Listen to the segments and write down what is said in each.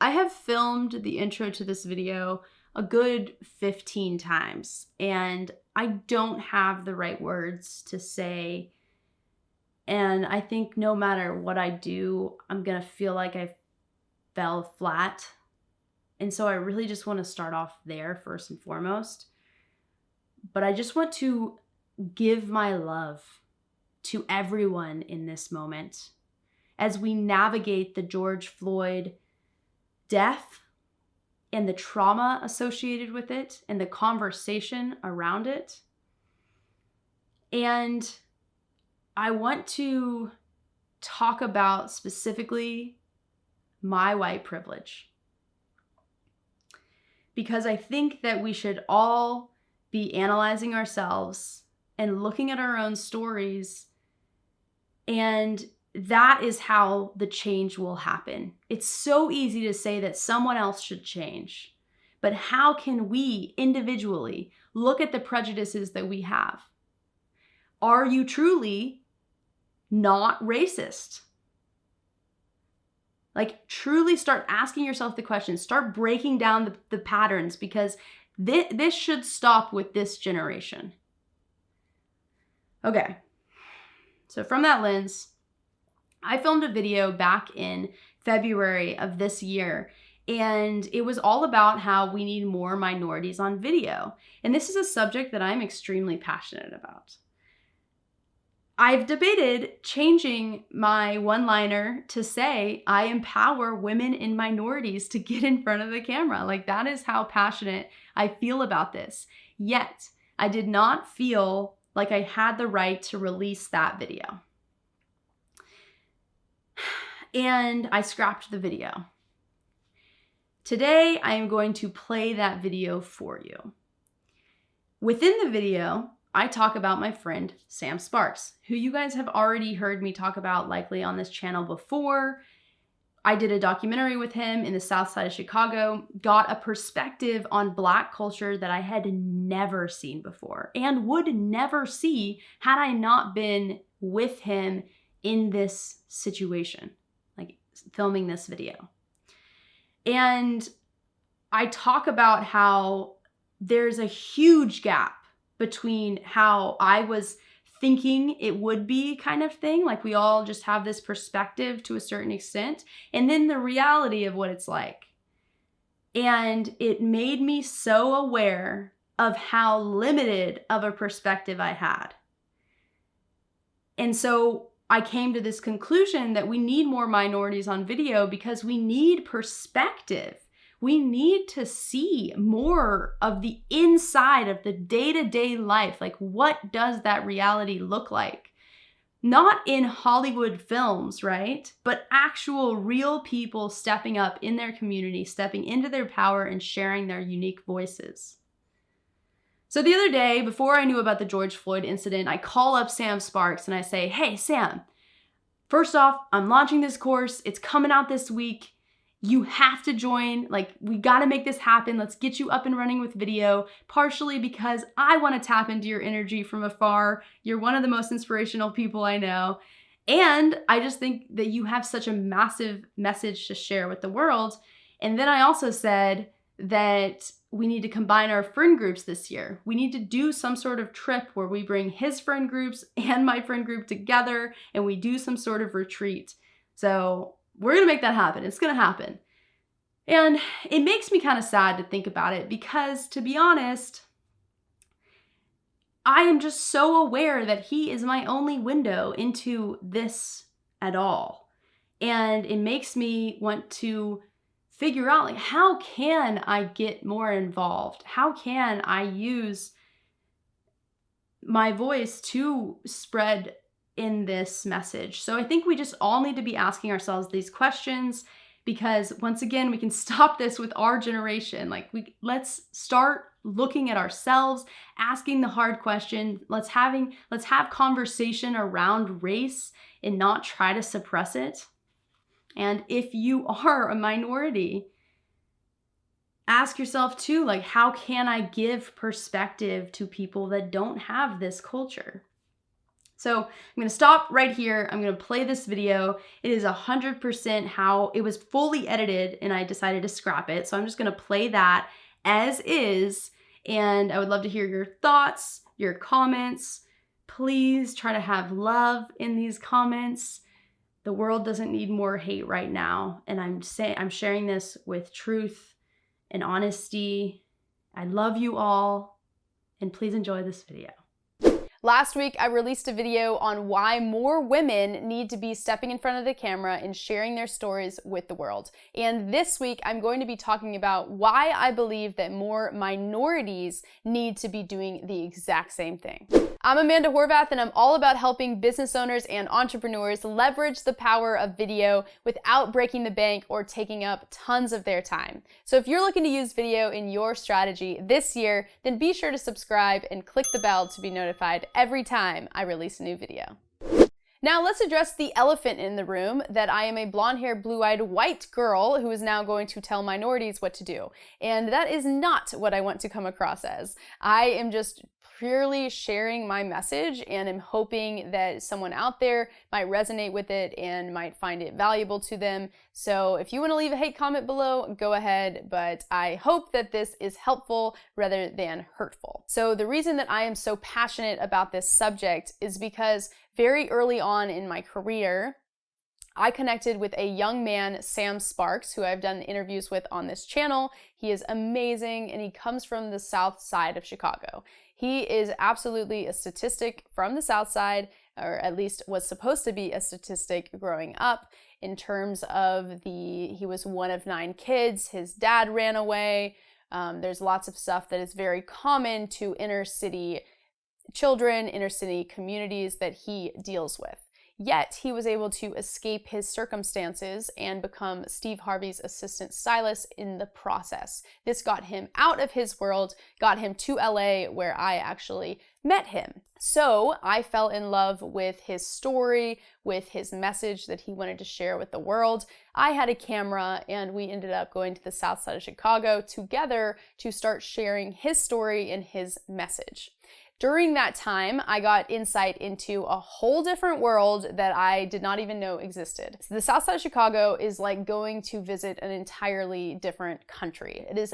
I have filmed the intro to this video a good 15 times, and I don't have the right words to say. And I think no matter what I do, I'm gonna feel like I fell flat. And so I really just want to start off there first and foremost. But I just want to give my love to everyone in this moment as we navigate the George Floyd death and the trauma associated with it and the conversation around it. And I want to talk about specifically my white privilege, because I think that we should all be analyzing ourselves and looking at our own stories, and that is how the change will happen. It's so easy to say that someone else should change, but how can we individually look at the prejudices that we have? Are you truly not racist? Like, truly start asking yourself the questions, start breaking down the patterns, because this should stop with this generation. Okay, so from that lens, I filmed a video back in February of this year, and it was all about how we need more minorities on video. And this is a subject that I'm extremely passionate about. I've debated changing my one-liner to say, I empower women and minorities to get in front of the camera. Like, that is how passionate I feel about this. Yet, I did not feel like I had the right to release that video. And I scrapped the video. Today, I am going to play that video for you. Within the video, I talk about my friend, Sam Sparks, who you guys have already heard me talk about likely on this channel before. I did a documentary with him in the South Side of Chicago, got a perspective on Black culture that I had never seen before and would never see had I not been with him in this situation, like filming this video. And I talk about how there's a huge gap between how I was thinking it would be, kind of thing, like we all just have this perspective to a certain extent, and then the reality of what it's like. And it made me so aware of how limited of a perspective I had. And so I came to this conclusion that we need more minorities on video because we need perspective. We need to see more of the inside of the day-to-day life. Like, what does that reality look like? Not in Hollywood films, right? But actual real people stepping up in their community, stepping into their power and sharing their unique voices. So the other day, before I knew about the George Floyd incident, I call up Sam Sparks and I say, hey, Sam, first off, I'm launching this course. It's coming out this week. You have to join. Like, we got to make this happen. Let's get you up and running with video, partially because I want to tap into your energy from afar. You're one of the most inspirational people I know. And I just think that you have such a massive message to share with the world. And then I also said that we need to combine our friend groups this year. We need to do some sort of trip where we bring his friend groups and my friend group together and we do some sort of retreat. So we're going to make that happen. It's going to happen. And it makes me kind of sad to think about it because, to be honest, I am just so aware that he is my only window into this at all. And it makes me want to figure out, like, how can I get more involved? How can I use my voice to spread in this message? So I think we just all need to be asking ourselves these questions, because once again, we can stop this with our generation. Like, let's start looking at ourselves, asking the hard question. Let's have conversation around race and not try to suppress it. And if you are a minority, ask yourself too, like, how can I give perspective to people that don't have this culture? So I'm gonna stop right here. I'm gonna play this video. It is 100% how it was fully edited and I decided to scrap it. So I'm just gonna play that as is. And I would love to hear your thoughts, your comments. Please try to have love in these comments. The world doesn't need more hate right now. And I'm sharing this with truth and honesty. I love you all, and please enjoy this video. Last week, I released a video on why more women need to be stepping in front of the camera and sharing their stories with the world. And this week, I'm going to be talking about why I believe that more minorities need to be doing the exact same thing. I'm Amanda Horvath, and I'm all about helping business owners and entrepreneurs leverage the power of video without breaking the bank or taking up tons of their time. So if you're looking to use video in your strategy this year, then be sure to subscribe and click the bell to be notified every time I release a new video. Now let's address the elephant in the room, that I am a blonde-haired, blue-eyed white girl who is now going to tell minorities what to do. And that is not what I want to come across as. I am just purely sharing my message, and I'm hoping that someone out there might resonate with it and might find it valuable to them. So if you want to leave a hate comment below, go ahead, but I hope that this is helpful rather than hurtful. So the reason that I am so passionate about this subject is because very early on in my career, I connected with a young man, Sam Sparks, who I've done interviews with on this channel. He is amazing, and he comes from the South Side of Chicago. He is absolutely a statistic from the South Side, or at least was supposed to be a statistic growing up, in terms of he was one of 9 kids, his dad ran away. There's lots of stuff that is very common to inner city children, inner city communities that he deals with. Yet he was able to escape his circumstances and become Steve Harvey's assistant stylist in the process. This got him out of his world, got him to LA, where I actually met him. So I fell in love with his story, with his message that he wanted to share with the world. I had a camera, and we ended up going to the South Side of Chicago together to start sharing his story and his message. During that time, I got insight into a whole different world that I did not even know existed. So the South Side of Chicago is like going to visit an entirely different country. It is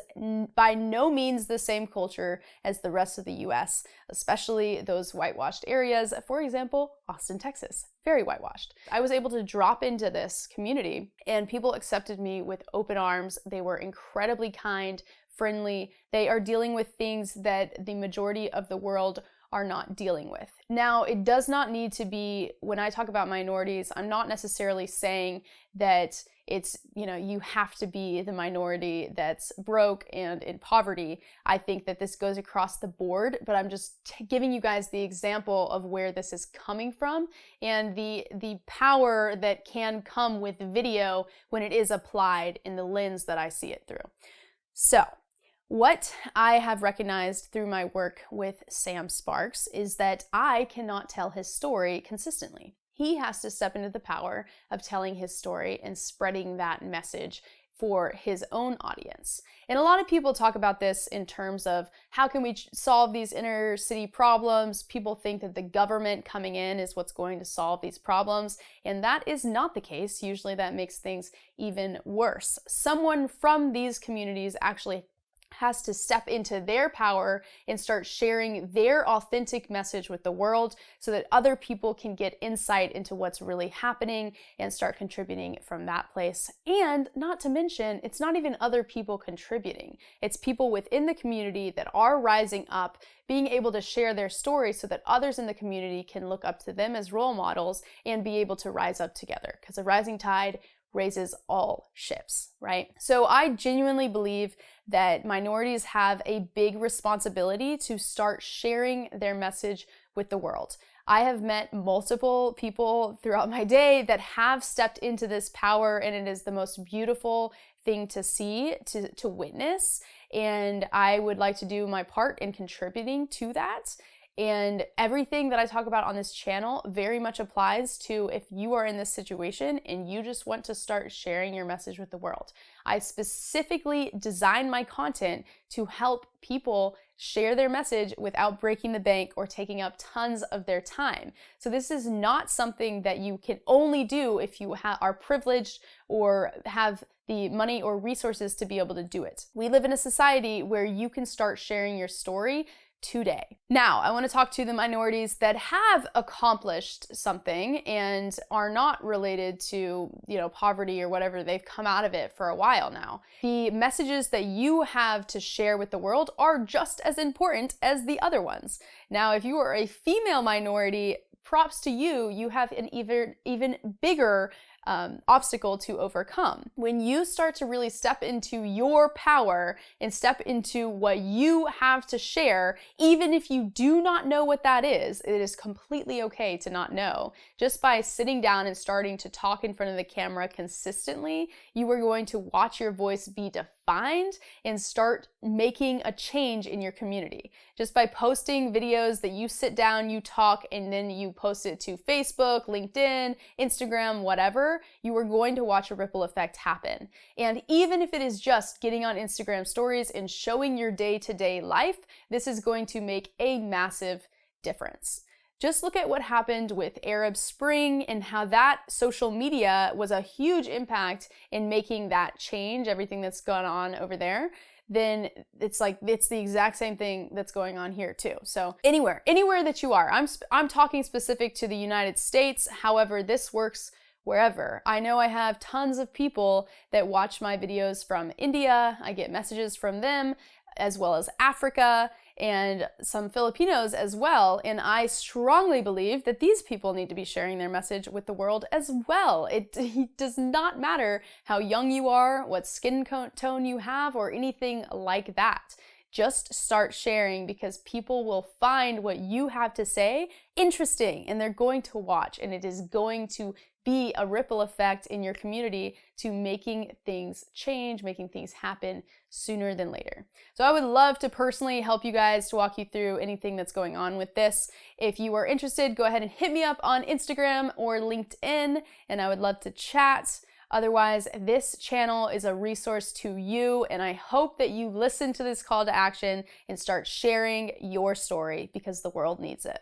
by no means the same culture as the rest of the US, especially those whitewashed areas. For example, Austin, Texas. Very whitewashed. I was able to drop into this community, and people accepted me with open arms. They were incredibly kind, friendly. They are dealing with things that the majority of the world are not dealing with. Now, it does not need to be, when I talk about minorities, I'm not necessarily saying that it's, you have to be the minority that's broke and in poverty. I think that this goes across the board, but I'm just giving you guys the example of where this is coming from and the power that can come with video when it is applied in the lens that I see it through. So, what I have recognized through my work with Sam Sparks is that I cannot tell his story consistently. He has to step into the power of telling his story and spreading that message for his own audience. And a lot of people talk about this in terms of how can we solve these inner city problems. People think that the government coming in is what's going to solve these problems, and that is not the case. Usually that makes things even worse. Someone from these communities actually has to step into their power and start sharing their authentic message with the world so that other people can get insight into what's really happening and start contributing from that place. And not to mention, it's not even other people contributing. It's people within the community that are rising up, being able to share their story so that others in the community can look up to them as role models and be able to rise up together, because a rising tide raises all ships, right? So I genuinely believe that minorities have a big responsibility to start sharing their message with the world. I have met multiple people throughout my day that have stepped into this power, and it is the most beautiful thing to see, to witness, and I would like to do my part in contributing to that. And everything that I talk about on this channel very much applies to if you are in this situation and you just want to start sharing your message with the world. I specifically design my content to help people share their message without breaking the bank or taking up tons of their time. So this is not something that you can only do if you are privileged or have the money or resources to be able to do it. We live in a society where you can start sharing your story today. Now, I want to talk to the minorities that have accomplished something and are not related to, poverty or whatever. They've come out of it for a while now. The messages that you have to share with the world are just as important as the other ones. Now, if you are a female minority, props to you, you have an even bigger obstacle to overcome. When you start to really step into your power and step into what you have to share, even if you do not know what that is, it is completely okay to not know. Just by sitting down and starting to talk in front of the camera consistently, you are going to watch your voice be defined and start making a change in your community. Just by posting videos that you sit down, you talk, and then you post it to Facebook, LinkedIn, Instagram, whatever, you are going to watch a ripple effect happen. And even if it is just getting on Instagram stories and showing your day-to-day life, this is going to make a massive difference. Just look at what happened with Arab Spring and how that social media was a huge impact in making that change, everything that's gone on over there. Then it's the exact same thing that's going on here too. So anywhere that you are, I'm talking specific to the United States. However, this works wherever. I know I have tons of people that watch my videos from India. I get messages from them, as well as Africa and some Filipinos as well. And I strongly believe that these people need to be sharing their message with the world as well. It does not matter how young you are, what skin tone you have, or anything like that. Just start sharing, because people will find what you have to say interesting and they're going to watch, and it is going to be a ripple effect in your community to making things change, making things happen sooner than later. So I would love to personally help you guys, to walk you through anything that's going on with this. If you are interested, go ahead and hit me up on Instagram or LinkedIn, and I would love to chat. Otherwise, this channel is a resource to you, and I hope that you listen to this call to action and start sharing your story, because the world needs it.